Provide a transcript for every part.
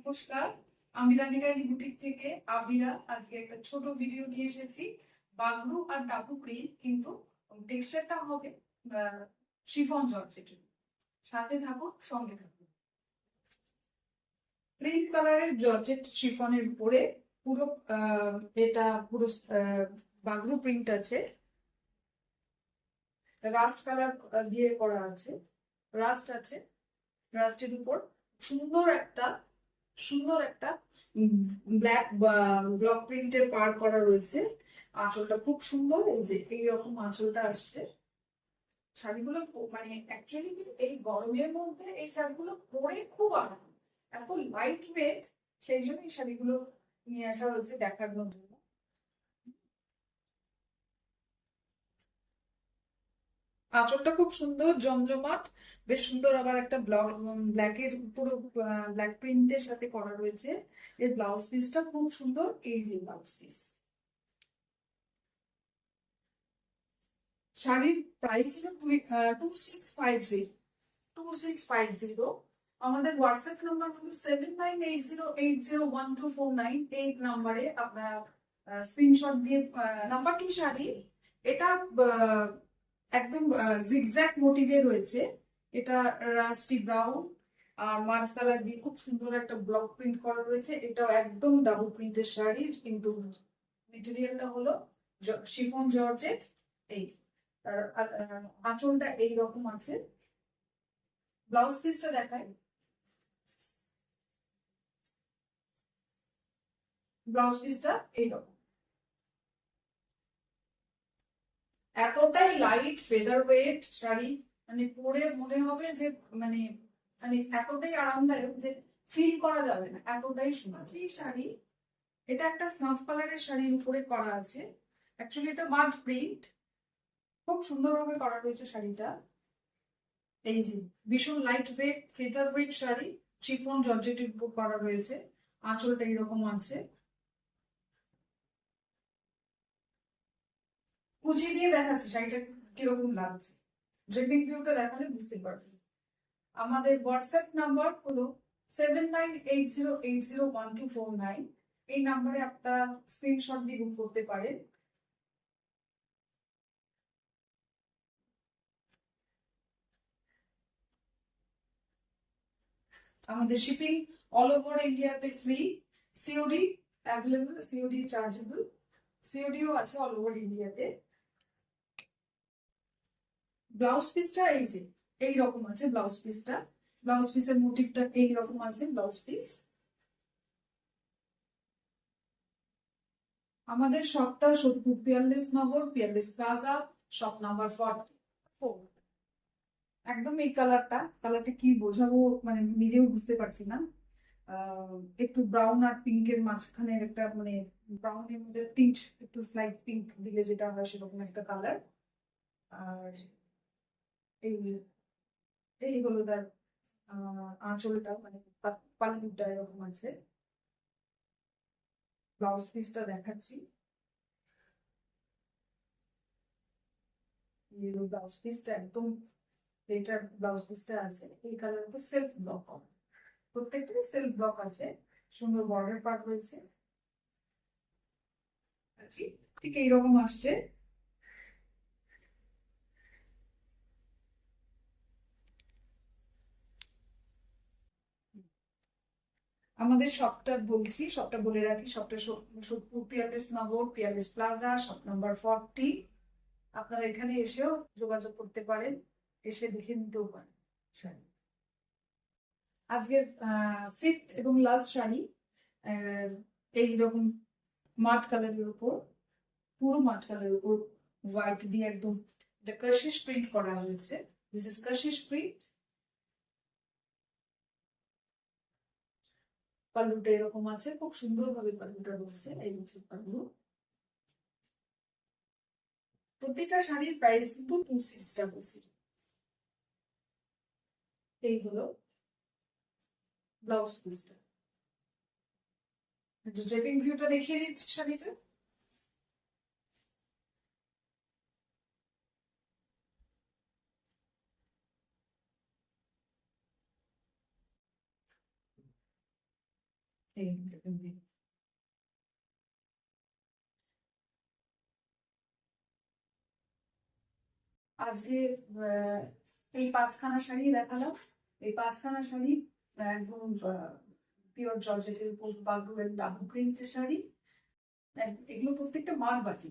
নমস্কার, আমি রানিকা বুটিক থেকে আবিরা। আজকে একটা ছোট ভিডিও নিয়ে এসেছি। বাংলু আর ডাবু প্রিন্ট, কিন্তু টেক্সচারটা হবে শিফন জর্জেটের। সাথে থাকুন, সঙ্গে থাকুন। ক্রিম কালারের জর্জেট শিফনের উপরে পুরো এটা পুরো বাংলু প্রিন্ট আছে। রাস্ট কালার দিয়ে করা আছে, রাস্ট আছে। রাস্টের উপর সুন্দর একটা সুন্দর একটা ব্ল্যাক ব্লক প্রিন্টের পার করা রয়েছে। আঁচলটা খুব সুন্দর, এই যে এইরকম আঁচলটা আসছে। শাড়িগুলো মানে অ্যাকচুয়ালি এই গরমের মধ্যে এই শাড়িগুলো পরে খুব আরাম, এত লাইট ওয়েট, সেই জন্য এই শাড়িগুলো নিয়ে আসা হয়েছে দেখানোর জন্য। আঁচলটা খুব সুন্দর জমজমাট, বেশ সুন্দর। আবার একটা ব্ল্যাকের পুরো ব্ল্যাক প্রিন্টের সাথে করা রয়েছে। এর ব্লাউজ পিসটা খুব সুন্দর, এই যে ব্লাউজ পিস। শাড়ির প্রাইস ছিল 2650। আমাদের হোয়াটসঅ্যাপ নাম্বার হলো 7980801249। এই নাম্বারে আপনারা স্ক্রিনশট দিয়ে নাম্বার 2 শাড়ি। এটা একদম জিগজ্যাগ মোটিভে রয়েছে। এটা রাস্টি ব্রাউন আর মাছ কালার দিয়ে খুব সুন্দর একটা ব্লক প্রিন্ট করা রয়েছে। এটাও একদম ডাবল প্রিন্টের শাড়ি, কিন্তু মেটেরিয়ালটা হলো শিফন জর্জেট। এই তার আঁচলটা এইরকম আছে। ব্লাউজ পিসটা দেখায়। ব্লাউজ পিসটা এইরকম, এতটাই লাইট ফেদার ওয়েট শাড়ি, মানে পরে মনে হবে যে মানে মানে এতটাই আরামদায়ক যে ফিল করা যাবে না, এতটাই সুন্দর এই শাড়ি। এটা একটা স্নাফ কালারের শাড়ির উপরে করা আছে। অ্যাকচুয়ালি এটা মাড প্রিন্ট, খুব সুন্দরভাবে করা রয়েছে শাড়িটা। এই যে ভীষণ light weight feather weight sari, chiffon জর্জেটের উপর করা রয়েছে। আঁচলটা এরকম আছে। কুচি দিয়ে দেখাচ্ছি শাড়িটা কিরকম লাগছে, ড্রেপিং ভিউটা দেখালে বুঝতে পারবেন। আমাদের হোয়াটসঅ্যাপ নাম্বার হলো 7980801249। এই নাম্বারে আপনারা স্ক্রিনশট দিয়ে বুক করতে পারেন। আমাদের শিপিং অল ওভার ইন্ডিয়াতে ফ্রি, সিওডি অ্যাভেলেবল, সিওডি চার্জেবল, সিওডিও আছে অল ওভার ইন্ডিয়াতে। ব্লাউজ পিসটা এই যে এইরকম আছে। ব্লাউজ পিসটা, ব্লাউজ পিসের মোটিভটা এইরকম আছে। Blouse piece. আমাদের শপটা Sodepur Peerless Nagar, Peerless Plaza, shop number 44। একদম এই কালারটা কি বোঝাবো, মানে নিজেও বুঝতে পারছি না। একটু ব্রাউন আর পিঙ্কের মাঝখানে একটা, মানে ব্রাউনের মধ্যে টিঞ্চ একটু স্লাইট পিঙ্ক দিলে যেটা হয় সেরকম একটা কালার। আর এই এই হলো তার আঁচলটা, মানে পাল্লুটা এরকম আছে। ব্লাউজ পিসটা দেখাচ্ছি। এই ব্লাউজ পিসটা একদম, এটার ব্লাউজ পিসটা আছে এই কালার উপর সেলফ ব্লক করা, প্রত্যেকটাই সেলফ ব্লক আছে। সুন্দর বর্ডার পার্ট রয়েছে। ঠিক এইরকম আসছে। আমাদের শপটা বলছি, শপটা বলে রাখি, শপটা Sodepur Peerless Nagar, Peerless Plaza, shop number 40। আপনারা এখানে এসেও যোগাযোগ করতে পারেন, এসে দেখে নিতেও পারেন শাড়ি। আজকের ফিফথ এবং লাস্ট শাড়ি এইরকম মাঠ কালারের উপর, পুরো মাঠ কালারের উপর হোয়াইট দিয়ে একদম কাশিশ প্রিন্ট করা হয়েছে। This is Kashish print. পাল্লুটা এরকম আছে, খুব সুন্দর ভাবে পাল্লুটা রয়েছে। এই হচ্ছে পাল্লু। প্রতিটা শাড়ির প্রাইস কিন্তু 26 বলছি। এই হলো ব্লাউজ পিসটা। ড্রেপিং ভিউটা দেখিয়ে দিচ্ছি শাড়িটা। এই দেখুন। আজকে এই পাঁচখানা শাড়ি দেখালাম। এই পাঁচখানা শাড়ি একদম পিওর জর্জেটের উপর বাগরুয়ের ডাবল প্রিন্টের শাড়ি। এগুলো প্রত্যেকটা মারবাটি,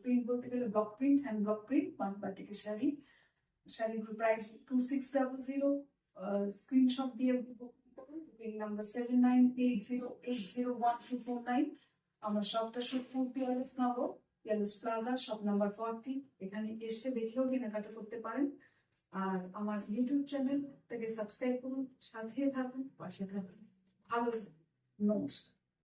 প্রিন্ট বলতে গেলে block print, hand block print, মারবাটিকের শাড়ি। শাড়ির প্রাইস 2600। স্ক্রিনশট দিয়ে বুকিং নাম্বার 7980801249। আমার শপটা Sodepur Peerless Nagar, Peerless Plaza, shop number 40। এখানে এসে দেখেও কেনাকাটা করতে পারেন। আর আমার ইউটিউব চ্যানেল থেকে সাবস্ক্রাইব করুন, সাথে থাকুন, পাশে থাকুন। ভালো থাকুন। নমস্কার।